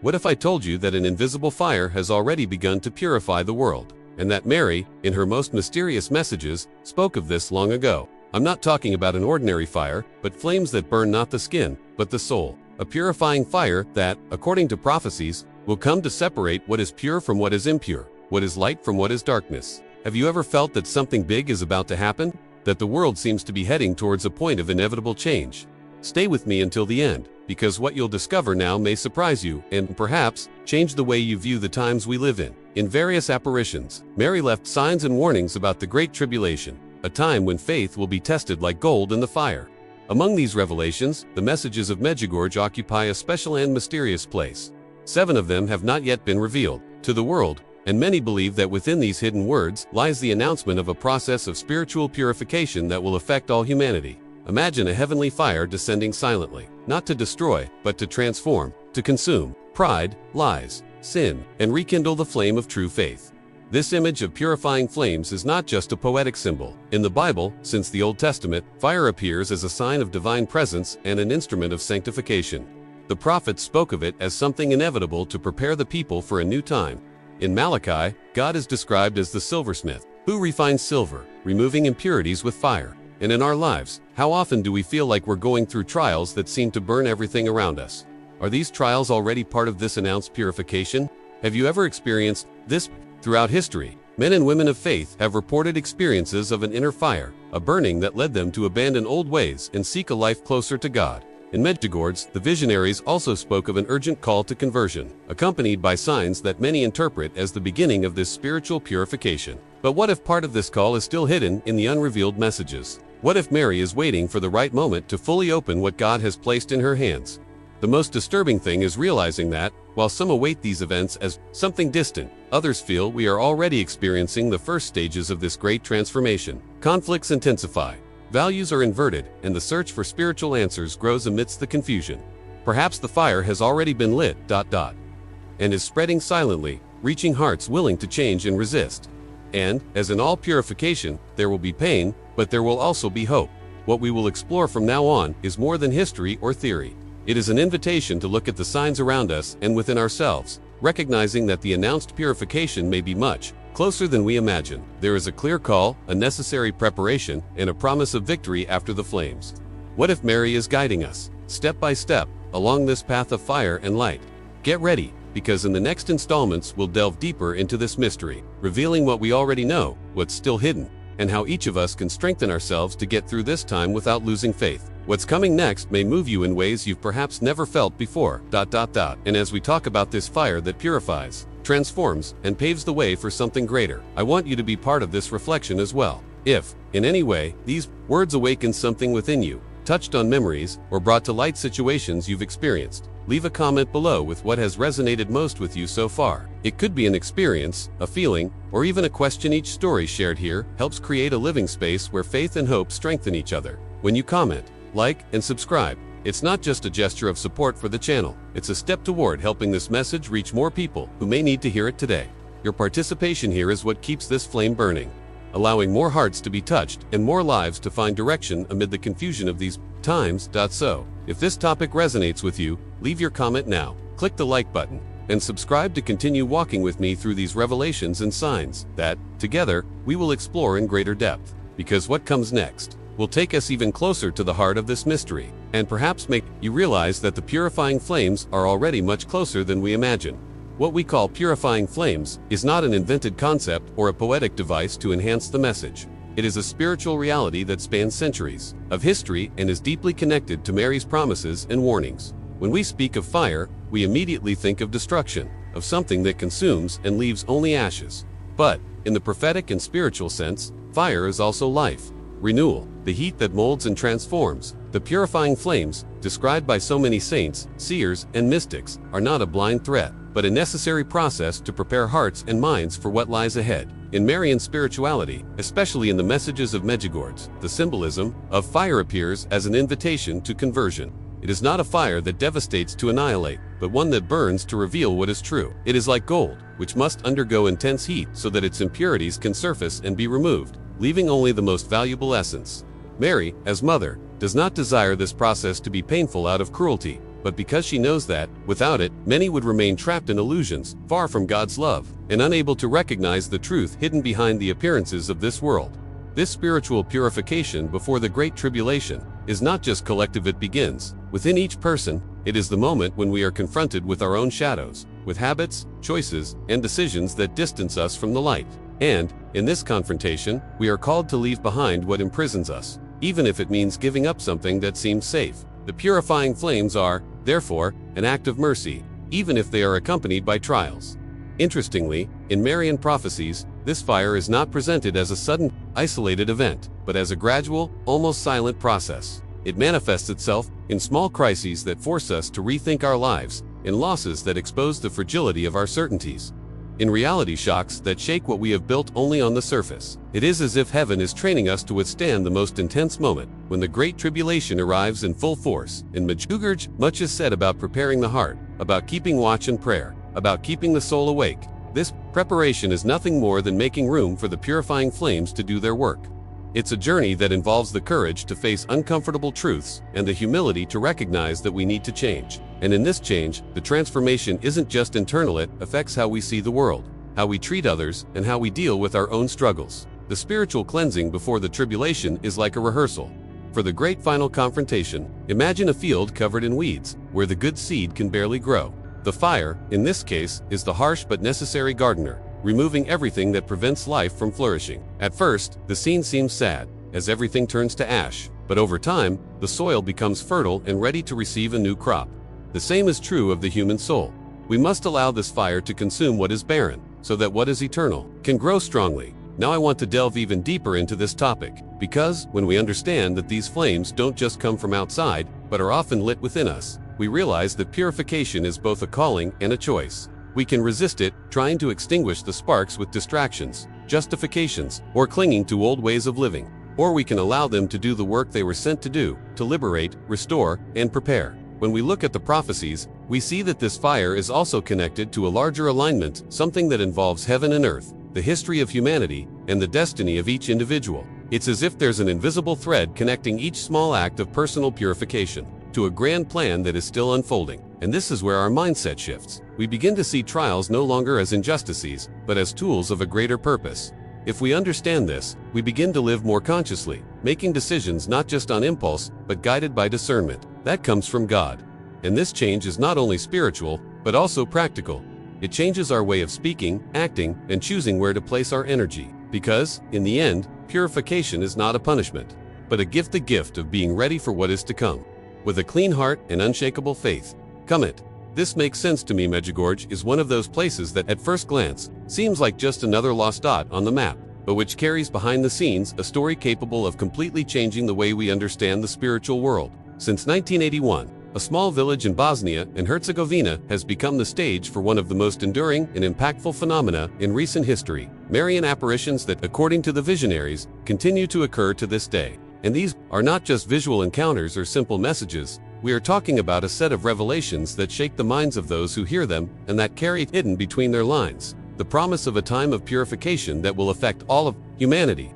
What if I told you that an invisible fire has already begun to purify the world, and that Mary, in her most mysterious messages, spoke of this long ago? I'm not talking about an ordinary fire, but flames that burn not the skin, but the soul. A purifying fire that, according to prophecies, will come to separate what is pure from what is impure, what is light from what is darkness. Have you ever felt that something big is about to happen? That the world seems to be heading towards a point of inevitable change? Stay with me until the end, because what you'll discover now may surprise you and, perhaps, change the way you view the times we live in. In various apparitions, Mary left signs and warnings about the Great Tribulation, a time when faith will be tested like gold in the fire. Among these revelations, the Messages of Medjugorje occupy a special and mysterious place. 7 of them have not yet been revealed to the world, and many believe that within these hidden words lies the announcement of a process of spiritual purification that will affect all humanity. Imagine a heavenly fire descending silently, not to destroy, but to transform, to consume pride, lies, sin, and rekindle the flame of true faith. This image of purifying flames is not just a poetic symbol. In the Bible, since the Old Testament, fire appears as a sign of divine presence and an instrument of sanctification. The prophets spoke of it as something inevitable to prepare the people for a new time. In Malachi, God is described as the silversmith, who refines silver, removing impurities with fire. And in our lives, how often do we feel like we're going through trials that seem to burn everything around us? Are these trials already part of this announced purification? Have you ever experienced this? Throughout history, men and women of faith have reported experiences of an inner fire, a burning that led them to abandon old ways and seek a life closer to God. In Medjugorje, the visionaries also spoke of an urgent call to conversion, accompanied by signs that many interpret as the beginning of this spiritual purification. But what if part of this call is still hidden in the unrevealed messages? What if Mary is waiting for the right moment to fully open what God has placed in her hands? The most disturbing thing is realizing that, while some await these events as something distant, others feel we are already experiencing the first stages of this great transformation. Conflicts intensify, values are inverted, and the search for spiritual answers grows amidst the confusion. Perhaps the fire has already been lit, and is spreading silently, reaching hearts willing to change and resist. And, as in all purification, there will be pain, but there will also be hope. What we will explore from now on is more than history or theory. It is an invitation to look at the signs around us and within ourselves, recognizing that the announced purification may be much closer than we imagine. There is a clear call, a necessary preparation, and a promise of victory after the flames. What if Mary is guiding us, step by step, along this path of fire and light? Get ready, because in the next installments we'll delve deeper into this mystery, revealing what we already know, what's still hidden, and how each of us can strengthen ourselves to get through this time without losing faith. What's coming next may move you in ways you've perhaps never felt before. And as we talk about this fire that purifies, transforms, and paves the way for something greater, I want you to be part of this reflection as well. If, in any way, these words awaken something within you, touched on memories, or brought to light situations you've experienced, leave a comment below with what has resonated most with you so far. It could be an experience, a feeling, or even a question. Each story shared here helps create a living space where faith and hope strengthen each other. When you comment, like, and subscribe, it's not just a gesture of support for the channel, it's a step toward helping this message reach more people who may need to hear it today. Your participation here is what keeps this flame burning, allowing more hearts to be touched and more lives to find direction amid the confusion of these times. So, if this topic resonates with you, leave your comment now, click the like button, and subscribe to continue walking with me through these revelations and signs that, together, we will explore in greater depth. Because what comes next will take us even closer to the heart of this mystery, and perhaps make you realize that the purifying flames are already much closer than we imagine. What we call purifying flames is not an invented concept or a poetic device to enhance the message. It is a spiritual reality that spans centuries of history and is deeply connected to Mary's promises and warnings. When we speak of fire, we immediately think of destruction, of something that consumes and leaves only ashes. But, in the prophetic and spiritual sense, fire is also life, renewal, the heat that molds and transforms. The purifying flames, described by so many saints, seers, and mystics, are not a blind threat, but a necessary process to prepare hearts and minds for what lies ahead. In Marian spirituality, especially in the Messages of Medjugorje, the symbolism of fire appears as an invitation to conversion. It is not a fire that devastates to annihilate, but one that burns to reveal what is true. It is like gold, which must undergo intense heat so that its impurities can surface and be removed, leaving only the most valuable essence. Mary, as mother, does not desire this process to be painful out of cruelty. but because she knows that, without it, many would remain trapped in illusions, far from God's love, and unable to recognize the truth hidden behind the appearances of this world. This spiritual purification before the Great Tribulation is not just collective, it begins within each person. It is the moment when we are confronted with our own shadows, with habits, choices, and decisions that distance us from the light. And, in this confrontation, we are called to leave behind what imprisons us, even if it means giving up something that seems safe. The purifying flames are, therefore, an act of mercy, even if they are accompanied by trials. Interestingly, in Marian prophecies, this fire is not presented as a sudden, isolated event, but as a gradual, almost silent process. It manifests itself in small crises that force us to rethink our lives, in losses that expose the fragility of our certainties, in reality shocks that shake what we have built only on the surface. It is as if heaven is training us to withstand the most intense moment, when the Great Tribulation arrives in full force. In Medjugorje, much is said about preparing the heart, about keeping watch and prayer, about keeping the soul awake. This preparation is nothing more than making room for the purifying flames to do their work. It's a journey that involves the courage to face uncomfortable truths and the humility to recognize that we need to change. And in this change, the transformation isn't just internal, it affects how we see the world, how we treat others, and how we deal with our own struggles. The spiritual cleansing before the tribulation is like a rehearsal for the great final confrontation. Imagine a field covered in weeds, where the good seed can barely grow. The fire, in this case, is the harsh but necessary gardener, removing everything that prevents life from flourishing. At first, the scene seems sad, as everything turns to ash, but over time, the soil becomes fertile and ready to receive a new crop. The same is true of the human soul. We must allow this fire to consume what is barren, so that what is eternal can grow strongly. Now I want to delve even deeper into this topic, because when we understand that these flames don't just come from outside, but are often lit within us, we realize that purification is both a calling and a choice. We can resist it, trying to extinguish the sparks with distractions, justifications, or clinging to old ways of living. Or we can allow them to do the work they were sent to do, to liberate, restore, and prepare. When we look at the prophecies, we see that this fire is also connected to a larger alignment, something that involves heaven and earth, the history of humanity, and the destiny of each individual. It's as if there's an invisible thread connecting each small act of personal purification to a grand plan that is still unfolding. And this is where our mindset shifts. We begin to see trials no longer as injustices, but as tools of a greater purpose. If we understand this, we begin to live more consciously, making decisions not just on impulse, but guided by discernment. That comes from God. And this change is not only spiritual, but also practical. It changes our way of speaking, acting, and choosing where to place our energy. Because, in the end, purification is not a punishment, but a gift, the gift of being ready for what is to come. With a clean heart and unshakable faith. Come it. This makes sense to me. Medjugorje is one of those places that, at first glance, seems like just another lost dot on the map, but which carries behind the scenes a story capable of completely changing the way we understand the spiritual world. Since 1981, a small village in Bosnia and Herzegovina has become the stage for one of the most enduring and impactful phenomena in recent history, Marian apparitions that, according to the visionaries, continue to occur to this day. And these are not just visual encounters or simple messages. We are talking about a set of revelations that shake the minds of those who hear them and that carry hidden between their lines the promise of a time of purification that will affect all of humanity.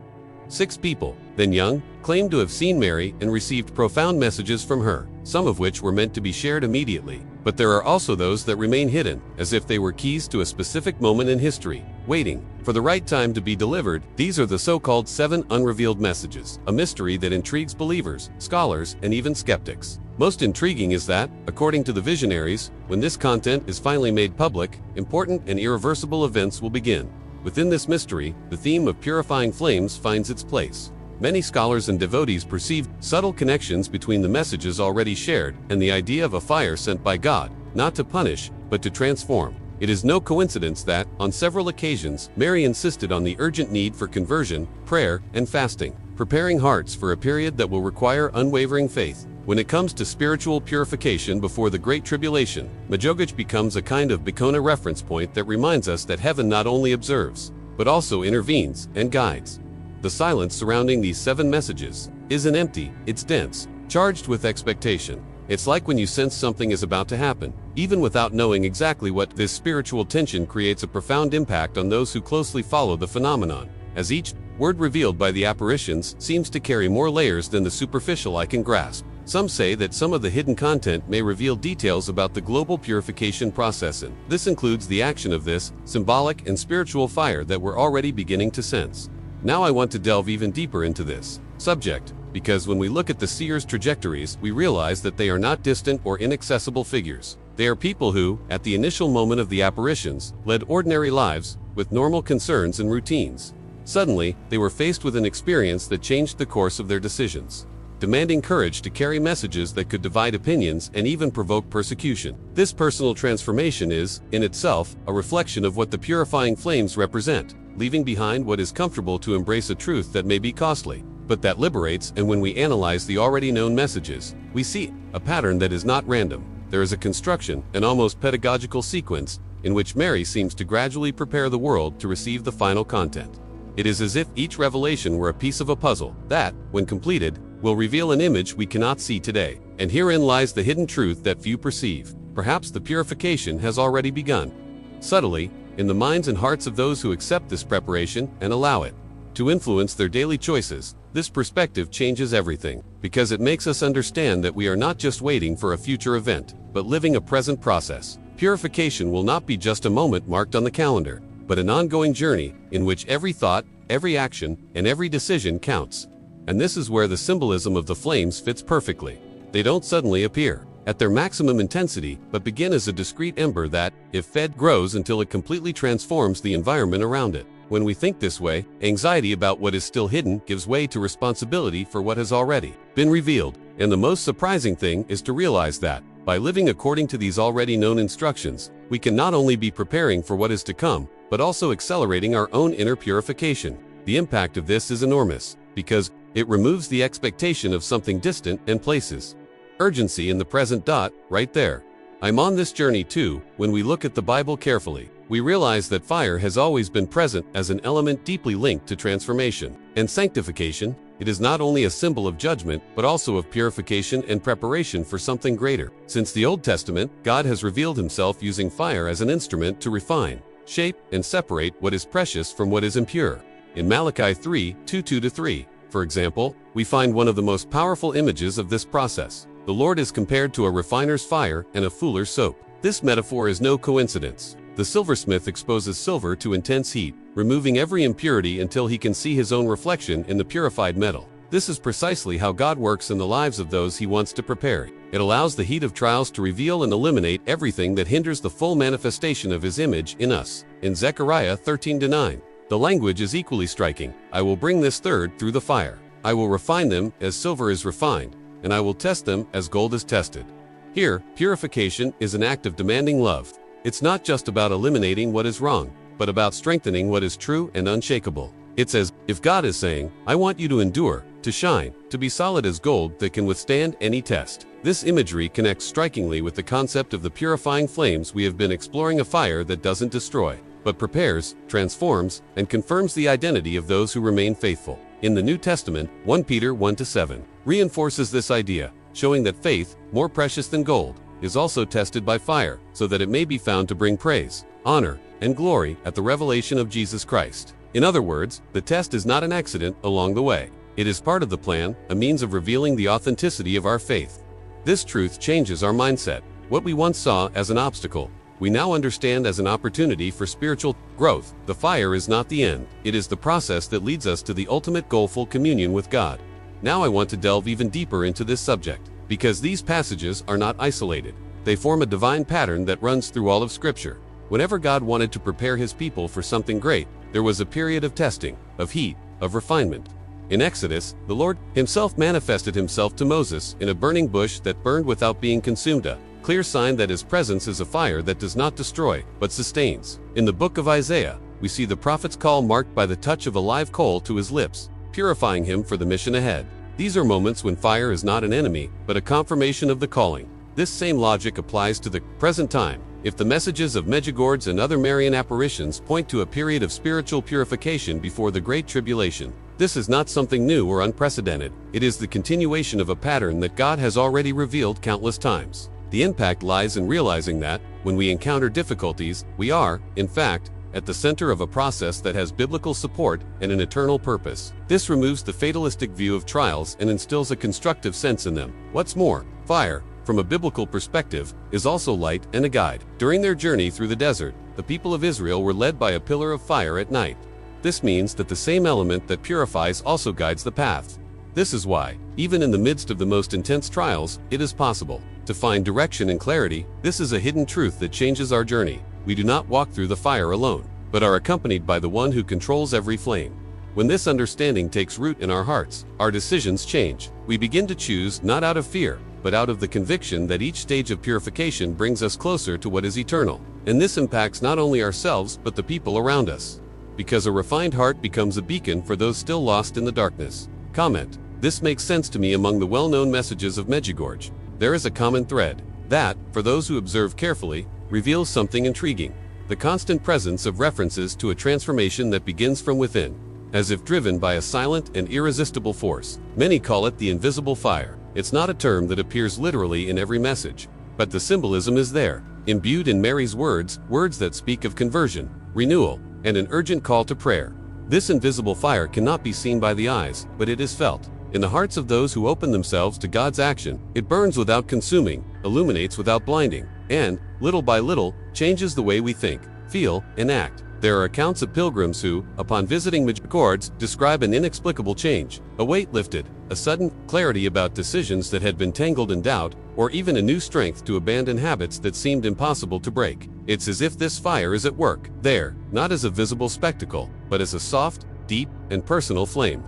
6 people, then young, claimed to have seen Mary and received profound messages from her, some of which were meant to be shared immediately. But there are also those that remain hidden, as if they were keys to a specific moment in history, waiting for the right time to be delivered. These are the so-called 7 unrevealed messages, a mystery that intrigues believers, scholars, and even skeptics. Most intriguing is that, according to the visionaries, when this content is finally made public, important and irreversible events will begin. Within this mystery, the theme of purifying flames finds its place. Many scholars and devotees perceive subtle connections between the messages already shared and the idea of a fire sent by God, not to punish, but to transform. It is no coincidence that, on several occasions, Mary insisted on the urgent need for conversion, prayer, and fasting, preparing hearts for a period that will require unwavering faith. When it comes to spiritual purification before the Great Tribulation, Medjugorje becomes a kind of Bikona reference point that reminds us that heaven not only observes, but also intervenes and guides. The silence surrounding these 7 messages isn't empty, it's dense, charged with expectation. It's like when you sense something is about to happen, even without knowing exactly what. This spiritual tension creates a profound impact on those who closely follow the phenomenon, as each word revealed by the apparitions seems to carry more layers than the superficial eye can grasp. Some say that some of the hidden content may reveal details about the global purification process, and this includes the action of this symbolic and spiritual fire that we're already beginning to sense. Now I want to delve even deeper into this subject, because when we look at the seers' trajectories, we realize that they are not distant or inaccessible figures. They are people who, at the initial moment of the apparitions, led ordinary lives with normal concerns and routines. Suddenly, they were faced with an experience that changed the course of their decisions, demanding courage to carry messages that could divide opinions and even provoke persecution. This personal transformation is, in itself, a reflection of what the purifying flames represent, leaving behind what is comfortable to embrace a truth that may be costly, but that liberates. And when we analyze the already known messages, we see a pattern that is not random. There is a construction, an almost pedagogical sequence, in which Mary seems to gradually prepare the world to receive the final content. It is as if each revelation were a piece of a puzzle that, when completed, will reveal an image we cannot see today. And herein lies the hidden truth that few perceive. Perhaps the purification has already begun, subtly, in the minds and hearts of those who accept this preparation and allow it to influence their daily choices. This perspective changes everything, because it makes us understand that we are not just waiting for a future event, but living a present process. Purification will not be just a moment marked on the calendar, but an ongoing journey in which every thought, every action, and every decision counts. And this is where the symbolism of the flames fits perfectly. They don't suddenly appear at their maximum intensity, but begin as a discrete ember that, if fed, grows until it completely transforms the environment around it. When we think this way, anxiety about what is still hidden gives way to responsibility for what has already been revealed. And the most surprising thing is to realize that, by living according to these already known instructions, we can not only be preparing for what is to come, but also accelerating our own inner purification. The impact of this is enormous, because it removes the expectation of something distant and places urgency in the present. Right there. I'm on this journey too. When we look at the Bible carefully, we realize that fire has always been present as an element deeply linked to transformation and sanctification. It is not only a symbol of judgment, but also of purification and preparation for something greater. Since the Old Testament, God has revealed himself using fire as an instrument to refine, shape, and separate what is precious from what is impure. In Malachi 3:2-3, for example, we find one of the most powerful images of this process. The Lord is compared to a refiner's fire and a fuller's soap. This metaphor is no coincidence. The silversmith exposes silver to intense heat, removing every impurity until he can see his own reflection in the purified metal. This is precisely how God works in the lives of those he wants to prepare. It allows the heat of trials to reveal and eliminate everything that hinders the full manifestation of his image in us. In Zechariah 13:9, the language is equally striking. I will bring this third through the fire. I will refine them as silver is refined, and I will test them as gold is tested. Here, purification is an act of demanding love. It's not just about eliminating what is wrong, but about strengthening what is true and unshakable. It's as if God is saying, I want you to endure, to shine, to be solid as gold that can withstand any test. This imagery connects strikingly with the concept of the purifying flames. We have been exploring a fire that doesn't destroy, but prepares, transforms, and confirms the identity of those who remain faithful. In the New Testament, 1 Peter 1-7 reinforces this idea, showing that faith, more precious than gold, is also tested by fire, so that it may be found to bring praise, honor, and glory at the revelation of Jesus Christ. In other words, the test is not an accident along the way. It is part of the plan, a means of revealing the authenticity of our faith. This truth changes our mindset. What we once saw as an obstacle, we now understand as an opportunity for spiritual growth. The fire is not the end. It is the process that leads us to the ultimate goal, full communion with God. Now I want to delve even deeper into this subject, because these passages are not isolated. They form a divine pattern that runs through all of Scripture. Whenever God wanted to prepare his people for something great, there was a period of testing, of heat, of refinement. In Exodus, the Lord himself manifested himself to Moses in a burning bush that burned without being consumed, a clear sign that his presence is a fire that does not destroy, but sustains. In the book of Isaiah, we see the prophet's call marked by the touch of a live coal to his lips, purifying him for the mission ahead. These are moments when fire is not an enemy, but a confirmation of the calling. This same logic applies to the present time. If the messages of Medjugorje and other Marian apparitions point to a period of spiritual purification before the Great Tribulation, this is not something new or unprecedented. It is the continuation of a pattern that God has already revealed countless times. The impact lies in realizing that, when we encounter difficulties, we are, in fact, at the center of a process that has biblical support and an eternal purpose. This removes the fatalistic view of trials and instills a constructive sense in them. What's more, fire, from a biblical perspective, is also light and a guide. During their journey through the desert, the people of Israel were led by a pillar of fire at night. This means that the same element that purifies also guides the path. This is why, even in the midst of the most intense trials, it is possible to find direction and clarity. This is a hidden truth that changes our journey. We do not walk through the fire alone, but are accompanied by the one who controls every flame. When this understanding takes root in our hearts, our decisions change. We begin to choose not out of fear, but out of the conviction that each stage of purification brings us closer to what is eternal. And this impacts not only ourselves, but the people around us. Because a refined heart becomes a beacon for those still lost in the darkness. Comment: this makes sense to me. Among the well-known messages of Medjugorje, there is a common thread that, for those who observe carefully, reveals something intriguing. The constant presence of references to a transformation that begins from within, as if driven by a silent and irresistible force. Many call it the invisible fire. It's not a term that appears literally in every message, but the symbolism is there, imbued in Mary's words that speak of conversion, renewal, and an urgent call to prayer. This invisible fire cannot be seen by the eyes, but it is felt. In the hearts of those who open themselves to God's action, it burns without consuming, illuminates without blinding, and, little by little, changes the way we think, feel, and act. There are accounts of pilgrims who, upon visiting Medjugorje, describe an inexplicable change, a weight lifted, a sudden clarity about decisions that had been tangled in doubt, or even a new strength to abandon habits that seemed impossible to break. It's as if this fire is at work, there, not as a visible spectacle, but as a soft, deep, and personal flame.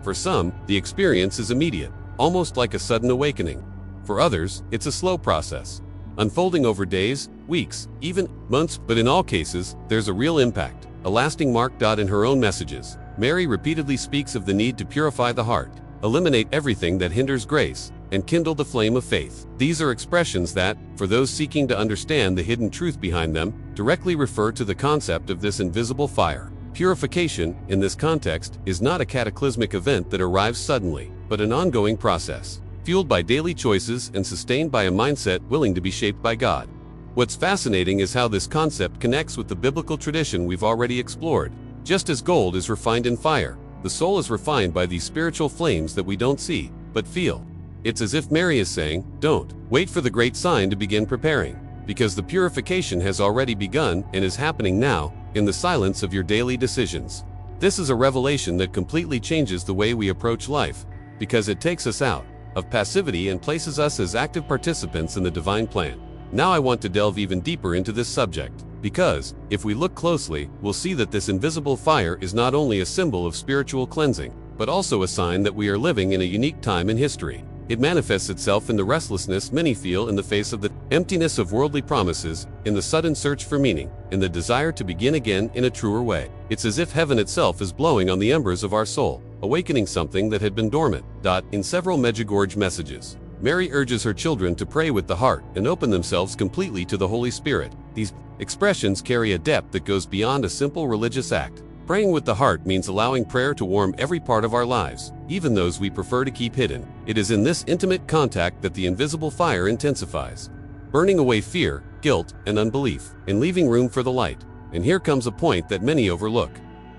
For some, the experience is immediate, almost like a sudden awakening. For others, it's a slow process, unfolding over days, weeks, even months, but in all cases, there's a real impact, a lasting mark. In her own messages, Mary repeatedly speaks of the need to purify the heart, eliminate everything that hinders grace, and kindle the flame of faith. These are expressions that, for those seeking to understand the hidden truth behind them, directly refer to the concept of this invisible fire. Purification, in this context, is not a cataclysmic event that arrives suddenly, but an ongoing process, fueled by daily choices and sustained by a mindset willing to be shaped by God. What's fascinating is how this concept connects with the biblical tradition we've already explored. Just as gold is refined in fire, the soul is refined by these spiritual flames that we don't see, but feel. It's as if Mary is saying, don't wait for the great sign to begin preparing, because the purification has already begun and is happening now, in the silence of your daily decisions. This is a revelation that completely changes the way we approach life, because it takes us out of passivity and places us as active participants in the divine plan. Now I want to delve even deeper into this subject, because, if we look closely, we'll see that this invisible fire is not only a symbol of spiritual cleansing, but also a sign that we are living in a unique time in history. It manifests itself in the restlessness many feel in the face of the emptiness of worldly promises, in the sudden search for meaning, in the desire to begin again in a truer way. It's as if heaven itself is blowing on the embers of our soul, awakening something that had been dormant. In several Medjugorje messages, Mary urges her children to pray with the heart and open themselves completely to the Holy Spirit. These expressions carry a depth that goes beyond a simple religious act. Praying with the heart means allowing prayer to warm every part of our lives, even those we prefer to keep hidden. It is in this intimate contact that the invisible fire intensifies, burning away fear, guilt, and unbelief, and leaving room for the light. And here comes a point that many overlook.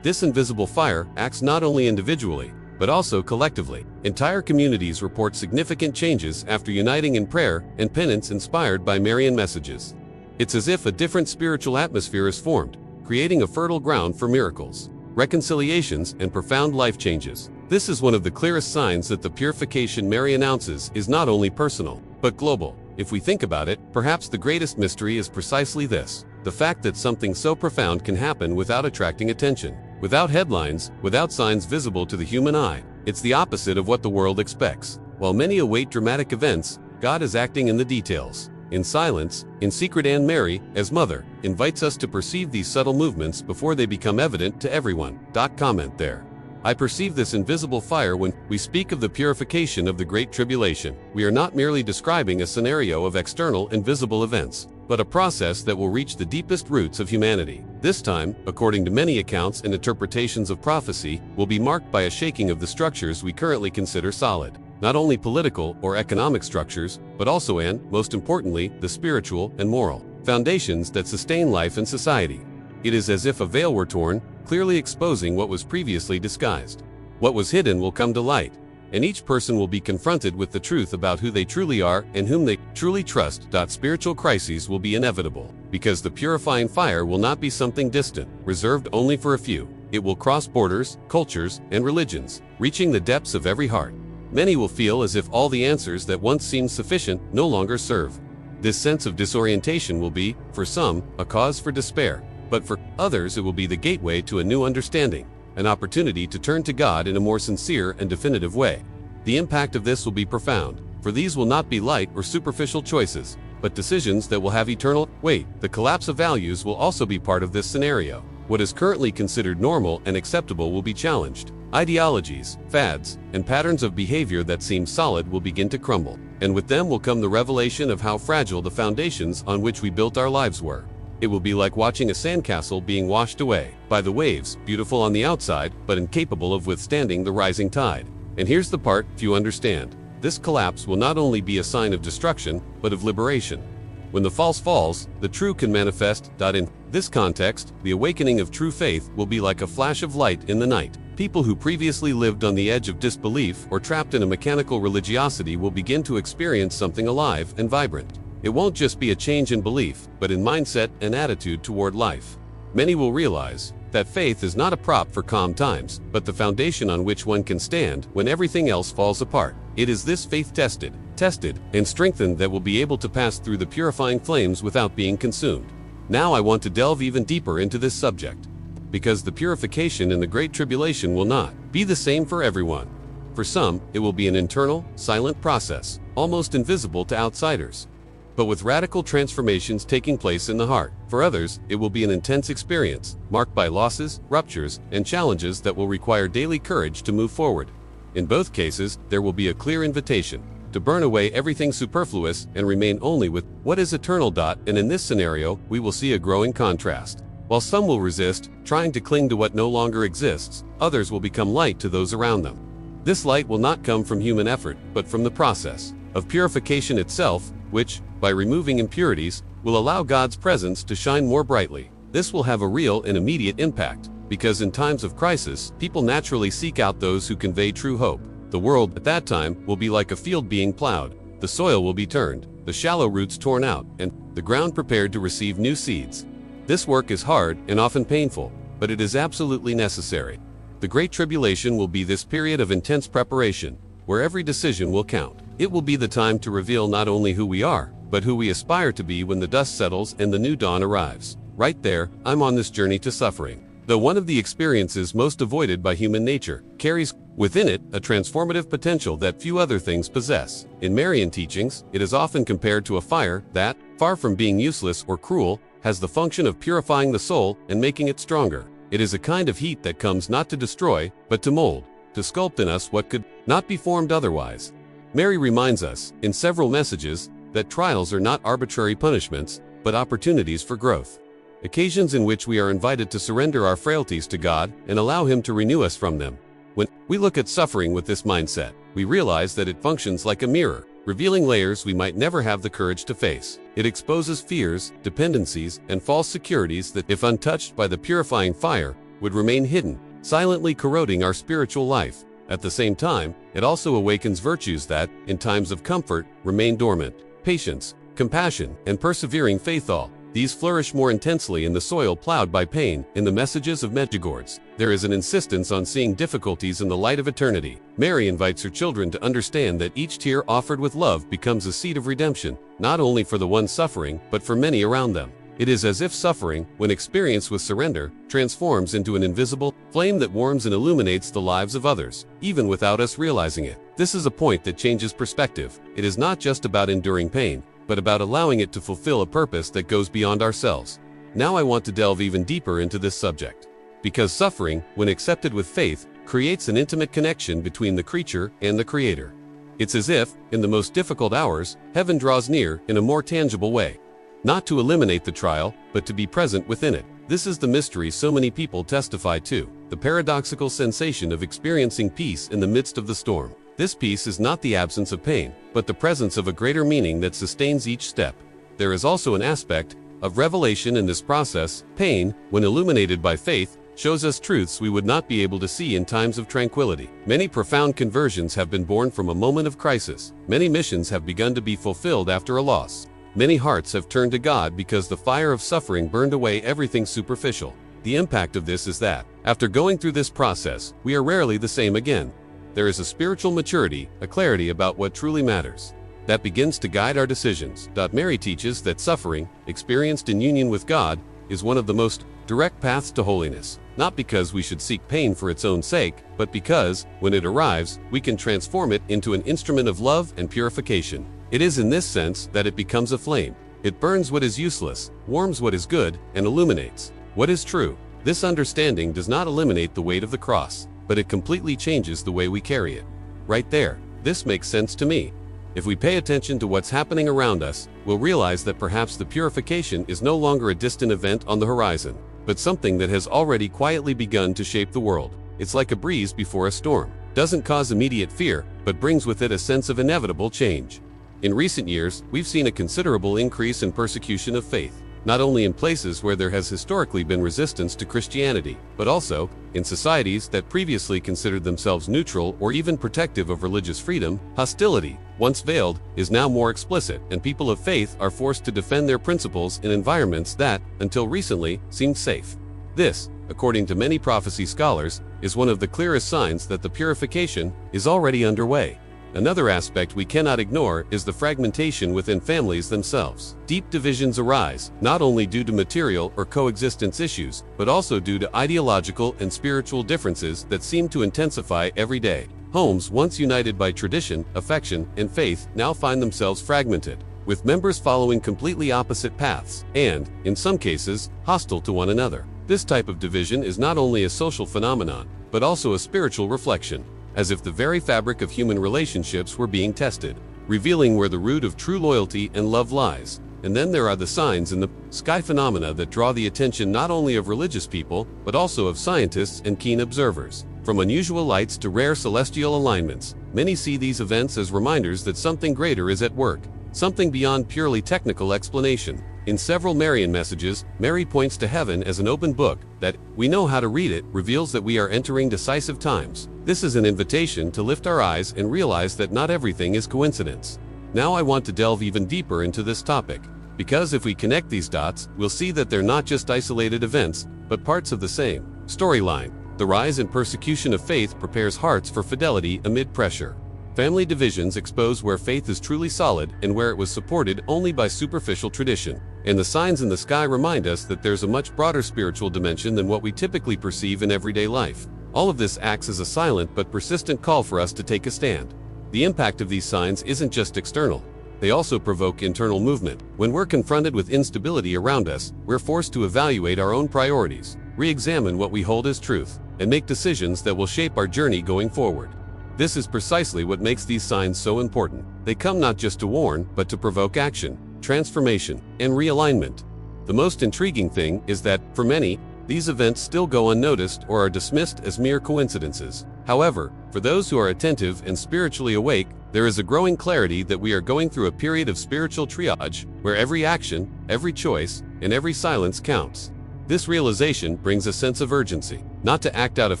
This invisible fire acts not only individually, but also collectively. Entire communities report significant changes after uniting in prayer and penance inspired by Marian messages. It's as if a different spiritual atmosphere is formed, creating a fertile ground for miracles, reconciliations, and profound life changes. This is one of the clearest signs that the purification Mary announces is not only personal, but global. If we think about it, perhaps the greatest mystery is precisely this: the fact that something so profound can happen without attracting attention, without headlines, without signs visible to the human eye. It's the opposite of what the world expects. While many await dramatic events, God is acting in the details, in silence, in secret, and Mary, as Mother, invites us to perceive these subtle movements before they become evident to everyone. Comment there. I perceive this invisible fire when we speak of the purification of the Great Tribulation. We are not merely describing a scenario of external and visible events, but a process that will reach the deepest roots of humanity. This time, according to many accounts and interpretations of prophecy, will be marked by a shaking of the structures we currently consider solid. Not only political or economic structures, but also and, most importantly, the spiritual and moral foundations that sustain life and society. It is as if a veil were torn, clearly exposing what was previously disguised. What was hidden will come to light, and each person will be confronted with the truth about who they truly are and whom they truly trust. Spiritual crises will be inevitable, because the purifying fire will not be something distant, reserved only for a few. It will cross borders, cultures, and religions, reaching the depths of every heart. Many will feel as if all the answers that once seemed sufficient no longer serve. This sense of disorientation will be, for some, a cause for despair, but for others it will be the gateway to a new understanding, an opportunity to turn to God in a more sincere and definitive way. The impact of this will be profound, for these will not be light or superficial choices, but decisions that will have eternal weight. The collapse of values will also be part of this scenario. What is currently considered normal and acceptable will be challenged. Ideologies, fads, and patterns of behavior that seem solid will begin to crumble, and with them will come the revelation of how fragile the foundations on which we built our lives were. It will be like watching a sandcastle being washed away by the waves, beautiful on the outside, but incapable of withstanding the rising tide. And here's the part few understand. This collapse will not only be a sign of destruction, but of liberation. When the false falls, the true can manifest. In this context, the awakening of true faith will be like a flash of light in the night. People who previously lived on the edge of disbelief or trapped in a mechanical religiosity will begin to experience something alive and vibrant. It won't just be a change in belief, but in mindset and attitude toward life. Many will realize that faith is not a prop for calm times, but the foundation on which one can stand when everything else falls apart. It is this faith tested, and strengthened that will be able to pass through the purifying flames without being consumed. Now I want to delve even deeper into this subject, because the purification in the Great Tribulation will not be the same for everyone. For some, it will be an internal, silent process, almost invisible to outsiders, but with radical transformations taking place in the heart. For others, it will be an intense experience, marked by losses, ruptures, and challenges that will require daily courage to move forward. In both cases, there will be a clear invitation to burn away everything superfluous and remain only with what is eternal. And in this scenario, we will see a growing contrast. While some will resist, trying to cling to what no longer exists, others will become light to those around them. This light will not come from human effort, but from the process of purification itself, which, by removing impurities, will allow God's presence to shine more brightly. This will have a real and immediate impact, because in times of crisis, people naturally seek out those who convey true hope. The world at that time will be like a field being plowed. The soil will be turned, the shallow roots torn out, and the ground prepared to receive new seeds. This work is hard and often painful, but it is absolutely necessary. The Great Tribulation will be this period of intense preparation, where every decision will count. It will be the time to reveal not only who we are, but who we aspire to be when the dust settles and the new dawn arrives. Right there, I'm on this journey to suffering. Though one of the experiences most avoided by human nature, carries within it a transformative potential that few other things possess. In Marian teachings, it is often compared to a fire that, far from being useless or cruel, has the function of purifying the soul and making it stronger. It is a kind of heat that comes not to destroy, but to mold, to sculpt in us what could not be formed otherwise. Mary reminds us, in several messages, that trials are not arbitrary punishments, but opportunities for growth. Occasions in which we are invited to surrender our frailties to God and allow Him to renew us from them. When we look at suffering with this mindset, we realize that it functions like a mirror, revealing layers we might never have the courage to face. It exposes fears, dependencies, and false securities that, if untouched by the purifying fire, would remain hidden, silently corroding our spiritual life. At the same time, it also awakens virtues that, in times of comfort, remain dormant. Patience, compassion, and persevering faith, all these flourish more intensely in the soil plowed by pain. In the Messages of Medjugorje, there is an insistence on seeing difficulties in the light of eternity. Mary invites her children to understand that each tear offered with love becomes a seed of redemption, not only for the one suffering, but for many around them. It is as if suffering, when experienced with surrender, transforms into an invisible flame that warms and illuminates the lives of others, even without us realizing it. This is a point that changes perspective. It is not just about enduring pain, but about allowing it to fulfill a purpose that goes beyond ourselves. Now I want to delve even deeper into this subject, because suffering, when accepted with faith, creates an intimate connection between the creature and the Creator. It's as if, in the most difficult hours, heaven draws near in a more tangible way. Not to eliminate the trial, but to be present within it. This is the mystery so many people testify to, the paradoxical sensation of experiencing peace in the midst of the storm. This peace is not the absence of pain, but the presence of a greater meaning that sustains each step. There is also an aspect of revelation in this process. Pain, when illuminated by faith, shows us truths we would not be able to see in times of tranquility. Many profound conversions have been born from a moment of crisis. Many missions have begun to be fulfilled after a loss. Many hearts have turned to God because the fire of suffering burned away everything superficial. The impact of this is that, after going through this process, we are rarely the same again. There is a spiritual maturity, a clarity about what truly matters, that begins to guide our decisions. Mary teaches that suffering, experienced in union with God, is one of the most direct paths to holiness, not because we should seek pain for its own sake, but because, when it arrives, we can transform it into an instrument of love and purification. It is in this sense that it becomes a flame. It burns what is useless, warms what is good, and illuminates what is true. This understanding does not eliminate the weight of the cross, but it completely changes the way we carry it. Right there, this makes sense to me. If we pay attention to what's happening around us, we'll realize that perhaps the purification is no longer a distant event on the horizon, but something that has already quietly begun to shape the world. It's like a breeze before a storm. Doesn't cause immediate fear, but brings with it a sense of inevitable change. In recent years, we've seen a considerable increase in persecution of faith, not only in places where there has historically been resistance to Christianity, but also in societies that previously considered themselves neutral or even protective of religious freedom. Hostility, once veiled, is now more explicit, and people of faith are forced to defend their principles in environments that, until recently, seemed safe. This, according to many prophecy scholars, is one of the clearest signs that the purification is already underway. Another aspect we cannot ignore is the fragmentation within families themselves. Deep divisions arise, not only due to material or coexistence issues, but also due to ideological and spiritual differences that seem to intensify every day. Homes once united by tradition, affection, and faith now find themselves fragmented, with members following completely opposite paths and, in some cases, hostile to one another. This type of division is not only a social phenomenon, but also a spiritual reflection, as if the very fabric of human relationships were being tested, revealing where the root of true loyalty and love lies. And then there are the signs in the sky phenomena that draw the attention not only of religious people, but also of scientists and keen observers. From unusual lights to rare celestial alignments, many see these events as reminders that something greater is at work, something beyond purely technical explanation. In several Marian messages, Mary points to heaven as an open book that, we know how to read it, reveals that we are entering decisive times. This is an invitation to lift our eyes and realize that not everything is coincidence. Now I want to delve even deeper into this topic, because if we connect these dots, we'll see that they're not just isolated events, but parts of the same storyline. The rise and persecution of faith prepares hearts for fidelity amid pressure. Family divisions expose where faith is truly solid and where it was supported only by superficial tradition. And the signs in the sky remind us that there's a much broader spiritual dimension than what we typically perceive in everyday life. All of this acts as a silent but persistent call for us to take a stand. The impact of these signs isn't just external. They also provoke internal movement. When we're confronted with instability around us, we're forced to evaluate our own priorities, re-examine what we hold as truth, and make decisions that will shape our journey going forward. This is precisely what makes these signs so important. They come not just to warn, but to provoke action, transformation, and realignment. The most intriguing thing is that, for many, these events still go unnoticed or are dismissed as mere coincidences. However, for those who are attentive and spiritually awake, there is a growing clarity that we are going through a period of spiritual triage, where every action, every choice, and every silence counts. This realization brings a sense of urgency, not to act out of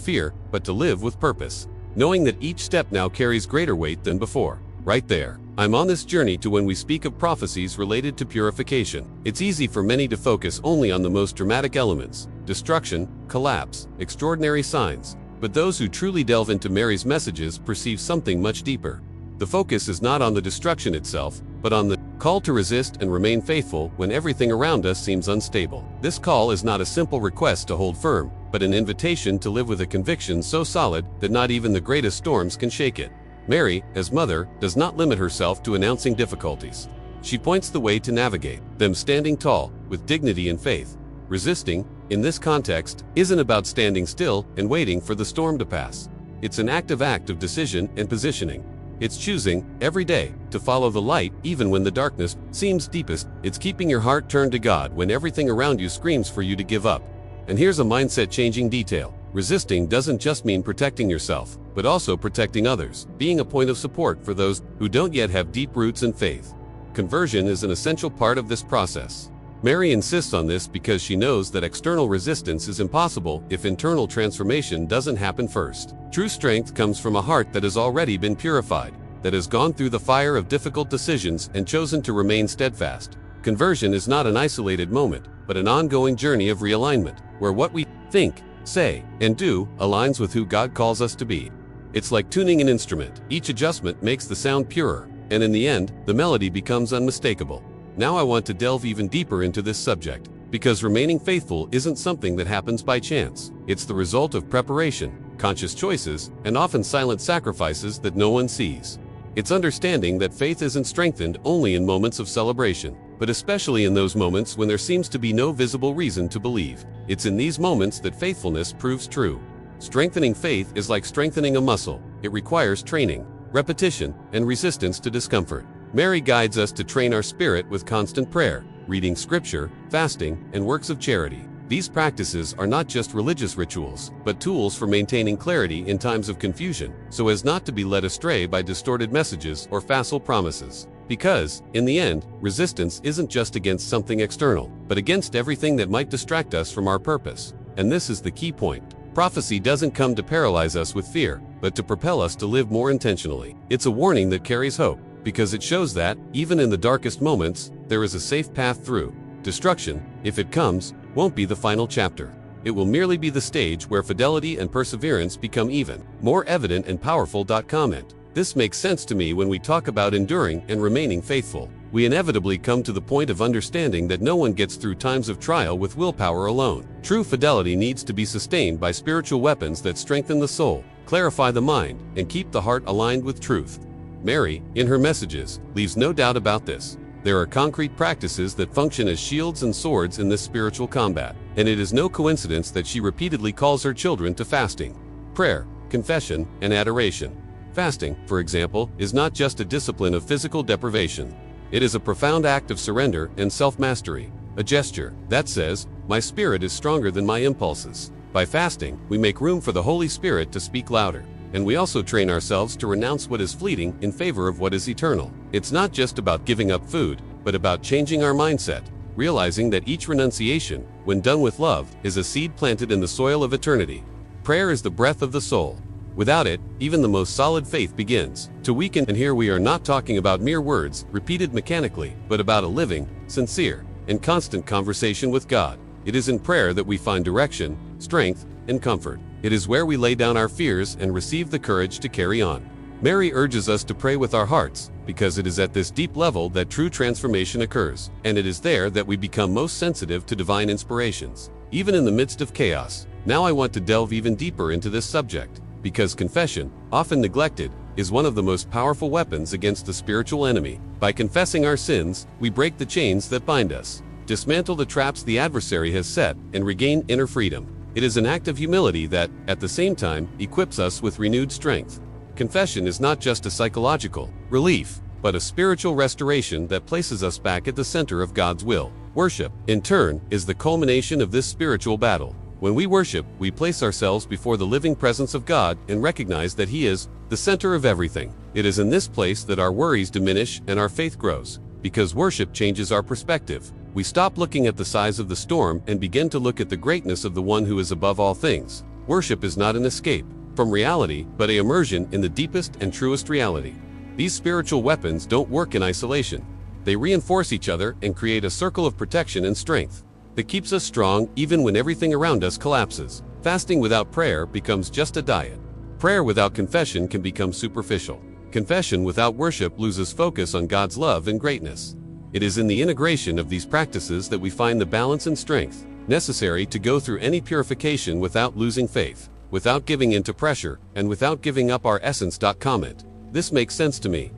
fear, but to live with purpose, knowing that each step now carries greater weight than before. Right there, I'm on this journey to when we speak of prophecies related to purification. It's easy for many to focus only on the most dramatic elements: destruction, collapse, extraordinary signs. But those who truly delve into Mary's messages perceive something much deeper. The focus is not on the destruction itself, but on the call to resist and remain faithful when everything around us seems unstable. This call is not a simple request to hold firm, but an invitation to live with a conviction so solid that not even the greatest storms can shake it. Mary, as mother, does not limit herself to announcing difficulties. She points the way to navigate them, standing tall, with dignity and faith. Resisting, in this context, isn't about standing still and waiting for the storm to pass. It's an active act of decision and positioning. It's choosing, every day, to follow the light even when the darkness seems deepest. It's keeping your heart turned to God when everything around you screams for you to give up. And here's a mindset-changing detail. Resisting doesn't just mean protecting yourself, but also protecting others, being a point of support for those who don't yet have deep roots in faith. Conversion is an essential part of this process. Mary insists on this because she knows that external resistance is impossible if internal transformation doesn't happen first. True strength comes from a heart that has already been purified, that has gone through the fire of difficult decisions and chosen to remain steadfast. Conversion is not an isolated moment, but an ongoing journey of realignment, where what we think, say, and do aligns with who God calls us to be. It's like tuning an instrument. Each adjustment makes the sound purer, and in the end, the melody becomes unmistakable. Now I want to delve even deeper into this subject, because remaining faithful isn't something that happens by chance. It's the result of preparation, conscious choices, and often silent sacrifices that no one sees. It's understanding that faith isn't strengthened only in moments of celebration, but especially in those moments when there seems to be no visible reason to believe. It's in these moments that faithfulness proves true. Strengthening faith is like strengthening a muscle. It requires training, repetition, and resistance to discomfort. Mary guides us to train our spirit with constant prayer, reading scripture, fasting, and works of charity. These practices are not just religious rituals, but tools for maintaining clarity in times of confusion, so as not to be led astray by distorted messages or facile promises. Because, in the end, resistance isn't just against something external, but against everything that might distract us from our purpose. And this is the key point. Prophecy doesn't come to paralyze us with fear, but to propel us to live more intentionally. It's a warning that carries hope, because it shows that, even in the darkest moments, there is a safe path through. Destruction, if it comes, won't be the final chapter. It will merely be the stage where fidelity and perseverance become even more evident and powerful. Comment. This makes sense to me when we talk about enduring and remaining faithful. We inevitably come to the point of understanding that no one gets through times of trial with willpower alone. True fidelity needs to be sustained by spiritual weapons that strengthen the soul, clarify the mind, and keep the heart aligned with truth. Mary, in her messages, leaves no doubt about this. There are concrete practices that function as shields and swords in this spiritual combat, and it is no coincidence that she repeatedly calls her children to fasting, prayer, confession, and adoration. Fasting, for example, is not just a discipline of physical deprivation. It is a profound act of surrender and self-mastery, a gesture that says, "My spirit is stronger than my impulses." By fasting, we make room for the Holy Spirit to speak louder, and we also train ourselves to renounce what is fleeting in favor of what is eternal. It's not just about giving up food, but about changing our mindset, realizing that each renunciation, when done with love, is a seed planted in the soil of eternity. Prayer is the breath of the soul. Without it, even the most solid faith begins to weaken. And here we are not talking about mere words, repeated mechanically, but about a living, sincere, and constant conversation with God. It is in prayer that we find direction, strength, and comfort. It is where we lay down our fears and receive the courage to carry on. Mary urges us to pray with our hearts, because it is at this deep level that true transformation occurs, and it is there that we become most sensitive to divine inspirations, even in the midst of chaos. Now I want to delve even deeper into this subject, because confession, often neglected, is one of the most powerful weapons against the spiritual enemy. By confessing our sins, we break the chains that bind us, dismantle the traps the adversary has set, and regain inner freedom. It is an act of humility that, at the same time, equips us with renewed strength. Confession is not just a psychological relief, but a spiritual restoration that places us back at the center of God's will. Worship, in turn, is the culmination of this spiritual battle. When we worship, we place ourselves before the living presence of God and recognize that He is the center of everything. It is in this place that our worries diminish and our faith grows, because worship changes our perspective. We stop looking at the size of the storm and begin to look at the greatness of the one who is above all things. Worship is not an escape from reality, but an immersion in the deepest and truest reality. These spiritual weapons don't work in isolation. They reinforce each other and create a circle of protection and strength that keeps us strong even when everything around us collapses. Fasting without prayer becomes just a diet. Prayer without confession can become superficial. Confession without worship loses focus on God's love and greatness. It is in the integration of these practices that we find the balance and strength necessary to go through any purification without losing faith, without giving in to pressure, and without giving up our essence. Comment. This makes sense to me.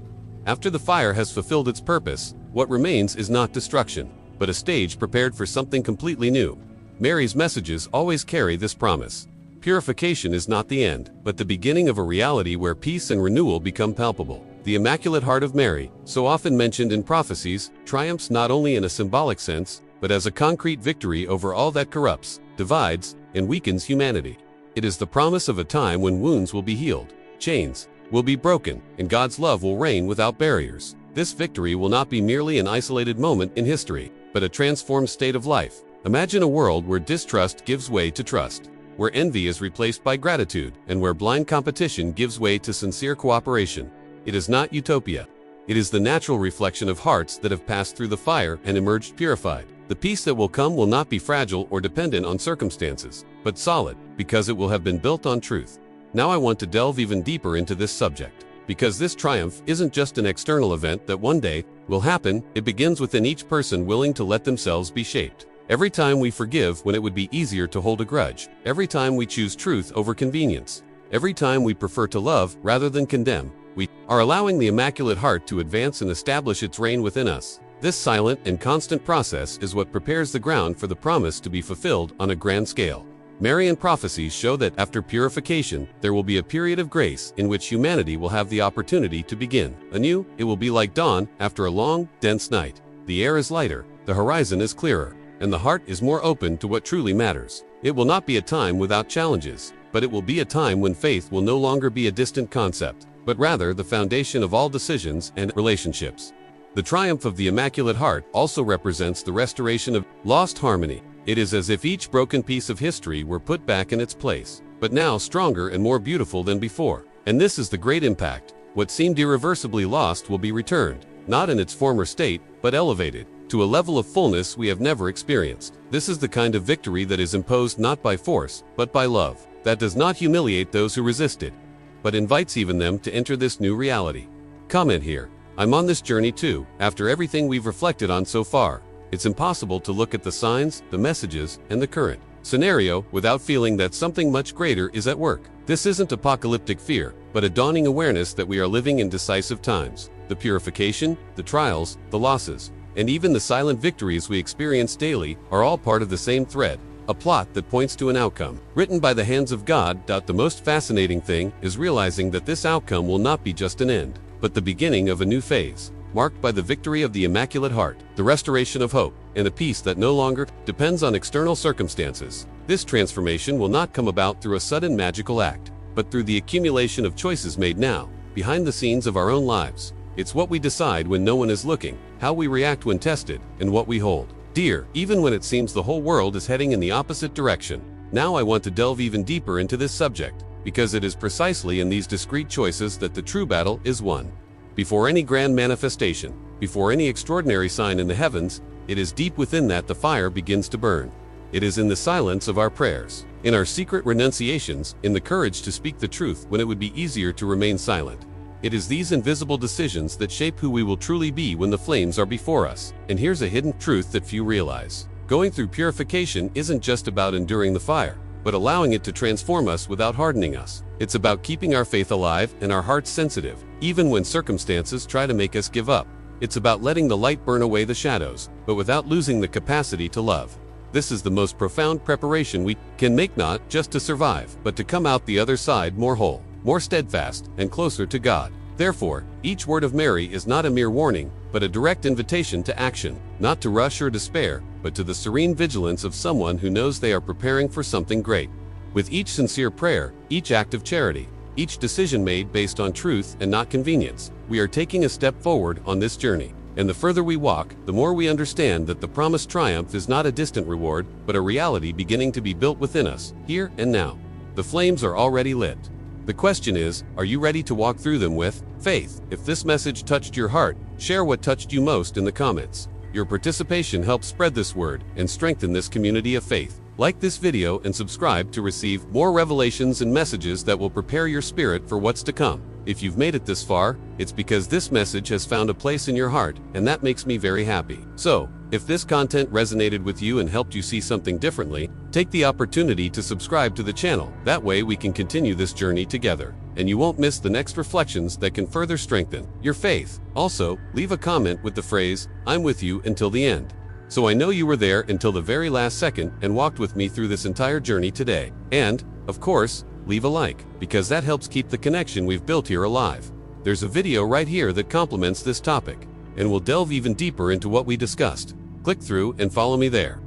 After the fire has fulfilled its purpose, what remains is not destruction, but a stage prepared for something completely new. Mary's messages always carry this promise. Purification is not the end, but the beginning of a reality where peace and renewal become palpable. The Immaculate Heart of Mary, so often mentioned in prophecies, triumphs not only in a symbolic sense, but as a concrete victory over all that corrupts, divides, and weakens humanity. It is the promise of a time when wounds will be healed, chains will be broken, and God's love will reign without barriers. This victory will not be merely an isolated moment in history, but a transformed state of life. Imagine a world where distrust gives way to trust, where envy is replaced by gratitude, and where blind competition gives way to sincere cooperation. It is not utopia. It is the natural reflection of hearts that have passed through the fire and emerged purified. The peace that will come will not be fragile or dependent on circumstances, but solid, because it will have been built on truth. Now I want to delve even deeper into this subject, because this triumph isn't just an external event that one day will happen. It begins within each person willing to let themselves be shaped. Every time we forgive when it would be easier to hold a grudge, every time we choose truth over convenience, every time we prefer to love rather than condemn, we are allowing the Immaculate Heart to advance and establish its reign within us. This silent and constant process is what prepares the ground for the promise to be fulfilled on a grand scale. Marian prophecies show that after purification, there will be a period of grace in which humanity will have the opportunity to begin anew. It will be like dawn after a long, dense night. The air is lighter, the horizon is clearer, and the heart is more open to what truly matters. It will not be a time without challenges, but it will be a time when faith will no longer be a distant concept, but rather the foundation of all decisions and relationships. The triumph of the Immaculate Heart also represents the restoration of lost harmony. It is as if each broken piece of history were put back in its place, but now stronger and more beautiful than before. And this is the great impact. What seemed irreversibly lost will be returned, not in its former state, but elevated to a level of fullness we have never experienced. This is the kind of victory that is imposed not by force, but by love, that does not humiliate those who resist it, but invites even them to enter this new reality. Comment here. I'm on this journey too. After everything we've reflected on so far, it's impossible to look at the signs, the messages, and the current scenario without feeling that something much greater is at work. This isn't apocalyptic fear, but a dawning awareness that we are living in decisive times. The purification, the trials, the losses, and even the silent victories we experience daily are all part of the same thread, a plot that points to an outcome, written by the hands of God. The most fascinating thing is realizing that this outcome will not be just an end, but the beginning of a new phase, marked by the victory of the Immaculate Heart, the restoration of hope, and a peace that no longer depends on external circumstances. This transformation will not come about through a sudden magical act, but through the accumulation of choices made now, behind the scenes of our own lives. It's what we decide when no one is looking, how we react when tested, and what we hold dear, even when it seems the whole world is heading in the opposite direction. Now I want to delve even deeper into this subject, because it is precisely in these discrete choices that the true battle is won. Before any grand manifestation, before any extraordinary sign in the heavens, it is deep within that the fire begins to burn. It is in the silence of our prayers, in our secret renunciations, in the courage to speak the truth when it would be easier to remain silent. It is these invisible decisions that shape who we will truly be when the flames are before us. And here's a hidden truth that few realize. Going through purification isn't just about enduring the fire, but allowing it to transform us without hardening us. It's about keeping our faith alive and our hearts sensitive, even when circumstances try to make us give up. It's about letting the light burn away the shadows, but without losing the capacity to love. This is the most profound preparation we can make, not just to survive, but to come out the other side more whole, more steadfast, and closer to God. Therefore, each word of Mary is not a mere warning, but a direct invitation to action, not to rush or despair, but to the serene vigilance of someone who knows they are preparing for something great. With each sincere prayer, each act of charity, each decision made based on truth and not convenience, we are taking a step forward on this journey. And the further we walk, the more we understand that the promised triumph is not a distant reward, but a reality beginning to be built within us, here and now. The flames are already lit. The question is, are you ready to walk through them with faith? If this message touched your heart, share what touched you most in the comments. Your participation helps spread this word and strengthen this community of faith. Like this video and subscribe to receive more revelations and messages that will prepare your spirit for what's to come. If you've made it this far, it's because this message has found a place in your heart, and that makes me very happy. So, if this content resonated with you and helped you see something differently, take the opportunity to subscribe to the channel. That way we can continue this journey together, and you won't miss the next reflections that can further strengthen your faith. Also, leave a comment with the phrase, "I'm with you until the end," so I know you were there until the very last second and walked with me through this entire journey today. And, of course, leave a like, because that helps keep the connection we've built here alive. There's a video right here that complements this topic, and will delve even deeper into what we discussed. Click through and follow me there.